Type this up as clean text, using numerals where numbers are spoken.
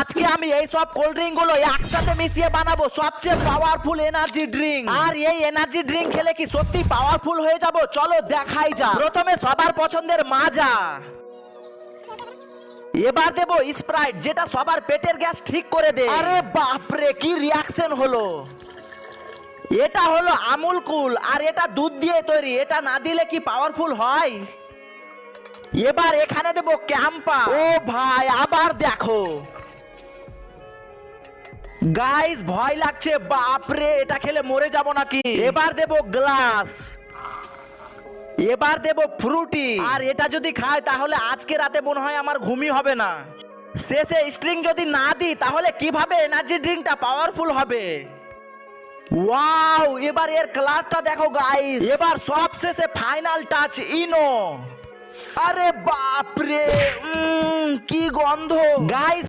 আজকে আমি এই সব কোল্ড ড্রিঙ্ক গুলো একসাথে মিশিয়ে বানাবো সবচেয়ে পাওয়ারফুল এনার্জি ড্রিঙ্ক। আর এই এনার্জি ড্রিঙ্ক খেলে কি সত্যি পাওয়ারফুল হয়ে যাব? চলো দেখাই যাক। প্রথমে সবার পছন্দের মাজা, এবার দেবো স্প্রাইট যেটা সবার পেটের গ্যাস ঠিক করে দেয়। আরে বাপরে কি রিয়াকশন হলো! এটা হলো আমুল কুল, আর এটা দুধ দিয়ে তৈরি, এটা না দিলে কি পাওয়ারফুল হয়? এবার এখানে দেবো ক্যাম্পা। ও ভাই আবার দেখো গাইস, ভয় লাগছে, বাপরে এটা খেলে মরে যাব নাকি। এবার দেবো গ্লাস, এবার দেবো ফ্রুটি, আর এটা যদি খাই তাহলে আজকে রাতে মনে হয় আমার ঘুমই হবে না। শেষে স্ট্রিং যদি না দিই তাহলে কিভাবে এনার্জি ড্রিঙ্কটা পাওয়ারফুল হবে? ওয়াও, এবার এর কালারটা দেখো গাইস। এবার সব শেষে ফাইনাল টাচ ইনো। আরে বাপরে কি গন্ধ গাইস।